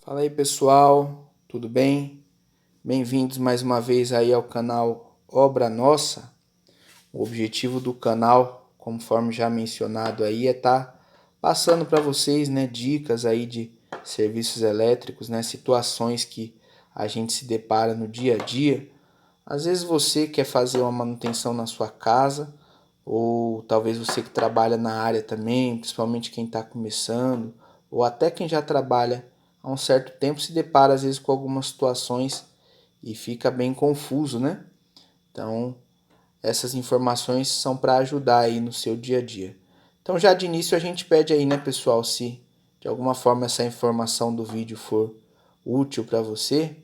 Fala aí pessoal, tudo bem? Bem-vindos mais uma vez aí ao canal Obra Nossa. O objetivo do canal, conforme já mencionado aí, é estar passando para vocês, né, dicas aí de serviços elétricos, né, situações que a gente se depara no dia a dia. Às vezes você quer fazer uma manutenção na sua casa, ou talvez você que trabalha na área também, principalmente quem está começando, ou até quem já trabalha há um certo tempo se depara às vezes com algumas situações e fica bem confuso, né? Então, essas informações são para ajudar aí no seu dia a dia. Então, já de início a gente pede aí, né, pessoal, se de alguma forma essa informação do vídeo for útil para você,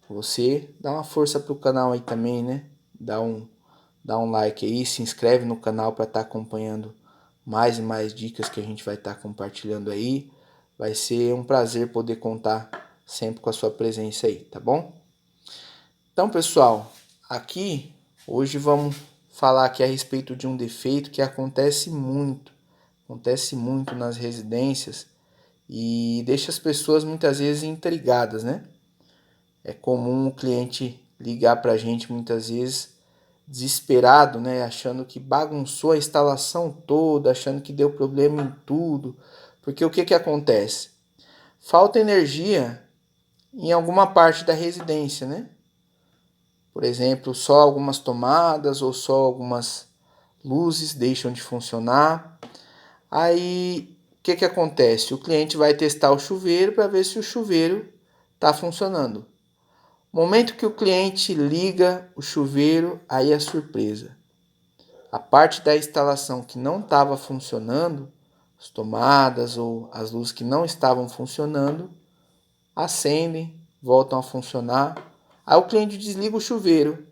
você dá uma força pro canal aí também, né? Dá um like aí, se inscreve no canal para estar acompanhando mais e mais dicas que a gente vai estar compartilhando aí. Vai ser um prazer poder contar sempre com a sua presença aí, tá bom? Então, pessoal, aqui hoje vamos falar aqui a respeito de um defeito que acontece muito nas residências e deixa as pessoas muitas vezes intrigadas, né? É comum o cliente ligar para a gente muitas vezes desesperado, né, achando que bagunçou a instalação toda, achando que deu problema em tudo, porque o que que acontece? Falta energia em alguma parte da residência, né? Por exemplo, só algumas tomadas ou só algumas luzes deixam de funcionar. Aí, o que que acontece? O cliente vai testar o chuveiro para ver se o chuveiro está funcionando. Momento que o cliente liga o chuveiro, aí é surpresa. A parte da instalação que não estava funcionando, as tomadas ou as luzes que não estavam funcionando, acendem, voltam a funcionar. Aí o cliente desliga o chuveiro,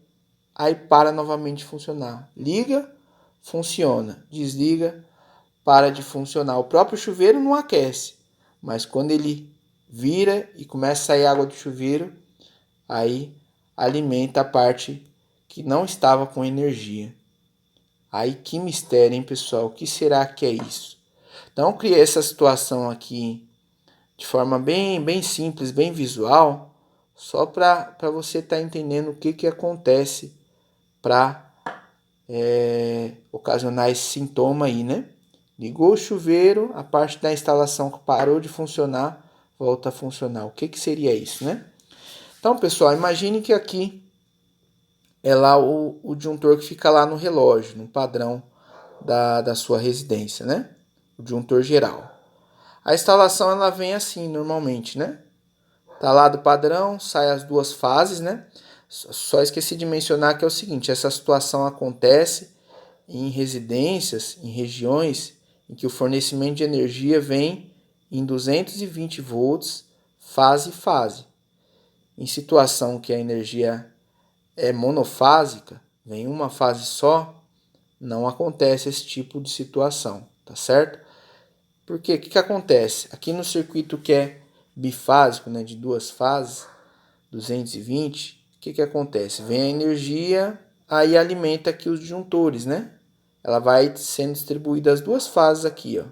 aí para novamente de funcionar. Liga, funciona. Desliga, para de funcionar. O próprio chuveiro não aquece, mas quando ele vira e começa a sair água do chuveiro, aí alimenta a parte que não estava com energia. Aí que mistério, hein, pessoal? O que será que é isso? Então, eu criei essa situação aqui de forma bem simples, bem visual, só para você estar entendendo o que, que acontece para ocasionar esse sintoma aí, né? Ligou o chuveiro, a parte da instalação que parou de funcionar, volta a funcionar. O que, que seria isso, né? Então, pessoal, imagine que aqui é lá o disjuntor que fica lá no relógio, no padrão da sua residência, né? O disjuntor geral. A instalação ela vem assim normalmente, né? Tá lá do padrão, sai as duas fases, né? Só esqueci de mencionar que é o seguinte, essa situação acontece em residências, em regiões em que o fornecimento de energia vem em 220 volts, fase. Em situação que a energia é monofásica, vem uma fase só, não acontece esse tipo de situação, tá certo? Porque o que acontece? Aqui no circuito que é bifásico, né, de duas fases, 220, o que acontece? Vem a energia, aí alimenta aqui os disjuntores, né? Ela vai sendo distribuída as duas fases aqui, ó.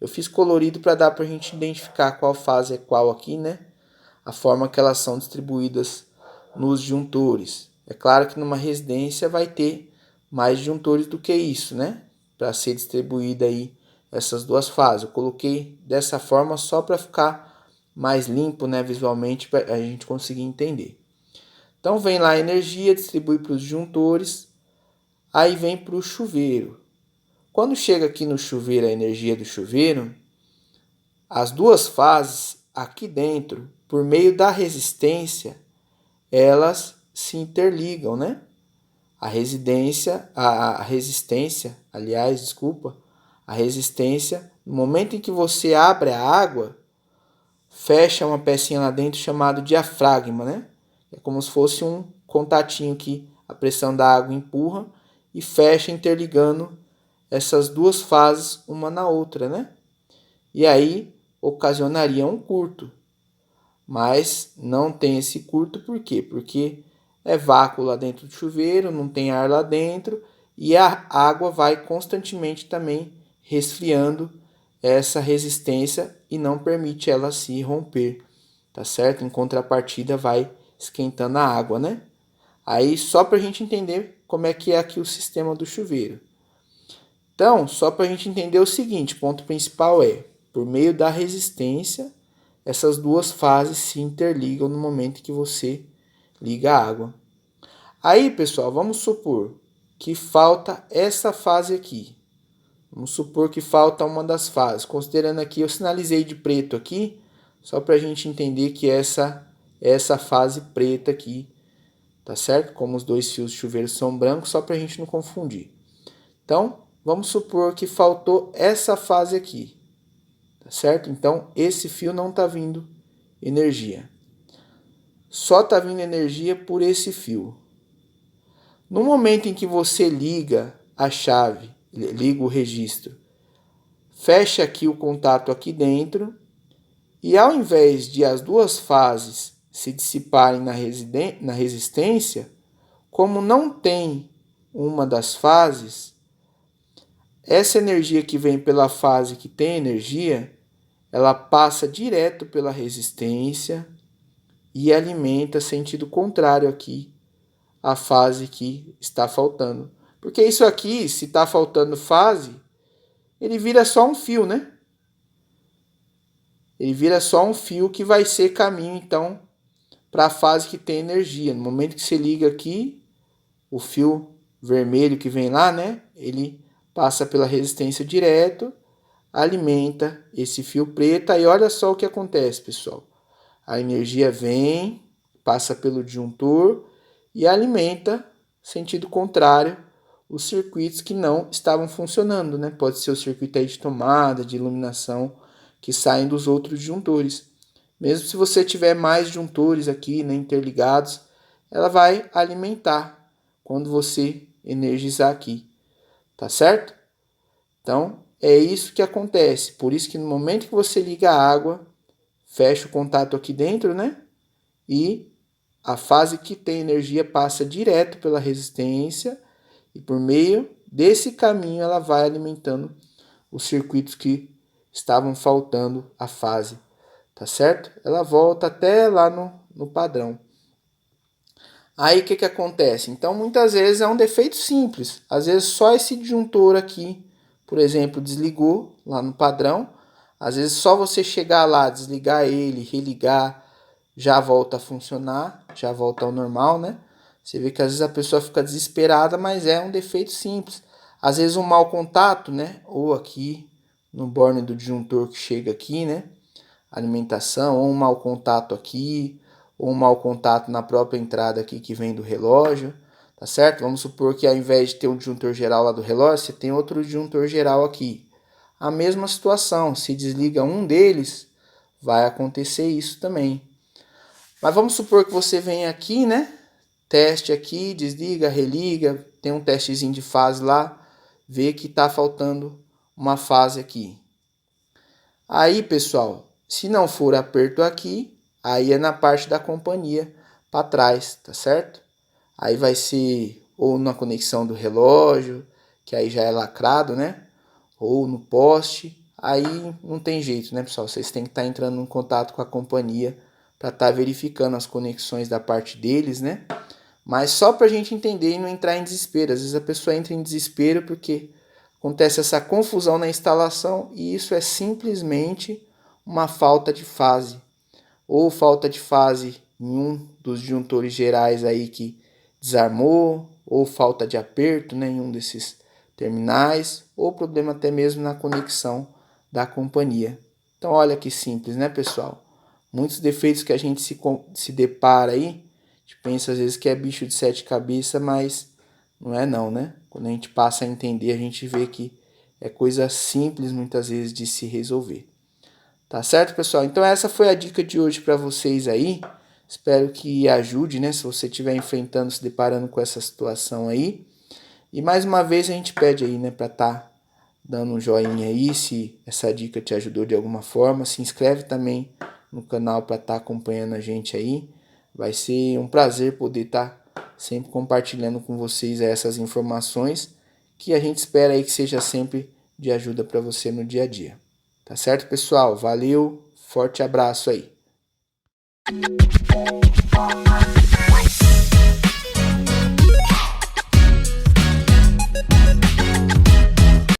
Eu fiz colorido para dar para a gente identificar qual fase é qual aqui, né? A forma que elas são distribuídas nos disjuntores. É claro que numa residência vai ter mais disjuntores do que isso, né? Para ser distribuída aí essas duas fases. Eu coloquei dessa forma só para ficar mais limpo, né, visualmente, para a gente conseguir entender. Então vem lá a energia, distribui para os disjuntores, aí vem para o chuveiro. Quando chega aqui no chuveiro a energia do chuveiro, as duas fases aqui dentro, por meio da resistência, elas se interligam, né? A resistência, aliás, desculpa, a resistência, no momento em que você abre a água, fecha uma pecinha lá dentro chamado diafragma, né? É como se fosse um contatinho que a pressão da água empurra e fecha interligando essas duas fases uma na outra, né? E aí ocasionaria um curto. Mas não tem esse curto por quê? Porque é vácuo lá dentro do chuveiro, não tem ar lá dentro e a água vai constantemente também resfriando essa resistência e não permite ela se romper, tá certo? Em contrapartida vai esquentando a água, né? Aí só para a gente entender como é que é aqui o sistema do chuveiro. Então, só para a gente entender o seguinte, o ponto principal é, por meio da resistência, essas duas fases se interligam no momento que você liga a água. Aí, pessoal, vamos supor que falta essa fase aqui. Vamos supor que falta uma das fases. Considerando aqui, eu sinalizei de preto aqui, só para a gente entender que essa fase preta aqui, tá certo? Como os dois fios de chuveiro são brancos, só para a gente não confundir. Então, vamos supor que faltou essa fase aqui, tá certo? Então, esse fio não está vindo energia. Só está vindo energia por esse fio. No momento em que você liga a chave, liga o registro, fecha aqui o contato aqui dentro e ao invés de as duas fases se dissiparem na resistência, como não tem uma das fases, essa energia que vem pela fase que tem energia, ela passa direto pela resistência e alimenta sentido contrário aqui a fase que está faltando. Porque isso aqui, se está faltando fase, ele vira só um fio, né? Ele vira só um fio que vai ser caminho, então, para a fase que tem energia. No momento que você liga aqui, o fio vermelho que vem lá, né? Ele passa pela resistência direto, alimenta esse fio preto. Aí olha só o que acontece, pessoal. A energia vem, passa pelo disjuntor e alimenta, sentido contrário, os circuitos que não estavam funcionando, né? Pode ser o circuito aí de tomada, de iluminação, que saem dos outros disjuntores. Mesmo se você tiver mais disjuntores aqui, né, interligados, ela vai alimentar quando você energizar aqui, tá certo? Então, é isso que acontece. Por isso que no momento que você liga a água, fecha o contato aqui dentro, né? E a fase que tem energia passa direto pela resistência e por meio desse caminho ela vai alimentando os circuitos que estavam faltando a fase, tá certo? Ela volta até lá no padrão. Aí o que acontece? Então muitas vezes é um defeito simples, às vezes só esse disjuntor aqui, por exemplo, desligou lá no padrão, às vezes só você chegar lá, desligar ele, religar, já volta a funcionar, já volta ao normal, né? Você vê que às vezes a pessoa fica desesperada, mas é um defeito simples. Às vezes um mau contato, né? Ou aqui no borne do disjuntor que chega aqui, né? Alimentação, ou um mau contato aqui, ou um mau contato na própria entrada aqui que vem do relógio, tá certo? Vamos supor que ao invés de ter um disjuntor geral lá do relógio, você tem outro disjuntor geral aqui. A mesma situação, se desliga um deles, vai acontecer isso também. Mas vamos supor que você vem aqui, né? Teste aqui, desliga, religa, tem um testezinho de fase lá, vê que está faltando uma fase aqui. Aí, pessoal, se não for aperto aqui, aí é na parte da companhia para trás, tá certo? Aí vai ser ou na conexão do relógio, que aí já é lacrado, né? Ou no poste, aí não tem jeito, né, pessoal? Vocês têm que estar entrando em contato com a companhia para estar verificando as conexões da parte deles, né? Mas só para a gente entender e não entrar em desespero. Às vezes a pessoa entra em desespero porque acontece essa confusão na instalação e isso é simplesmente uma falta de fase. Ou falta de fase em um dos disjuntores gerais aí que desarmou, ou falta de aperto, né, em um desses terminais, ou problema até mesmo na conexão da companhia. Então olha que simples, né, pessoal? Muitos defeitos que a gente se depara aí, a gente pensa às vezes que é bicho de sete cabeças, mas não é não, né? Quando a gente passa a entender, a gente vê que é coisa simples muitas vezes de se resolver. Tá certo, pessoal? Então essa foi a dica de hoje para vocês aí. Espero que ajude, né? Se você estiver enfrentando, se deparando com essa situação aí. E mais uma vez a gente pede aí, né, para estar dando um joinha aí, se essa dica te ajudou de alguma forma. Se inscreve também no canal para estar acompanhando a gente aí. Vai ser um prazer poder estar sempre compartilhando com vocês essas informações que a gente espera aí que seja sempre de ajuda para você no dia a dia. Tá certo, pessoal? Valeu, forte abraço aí.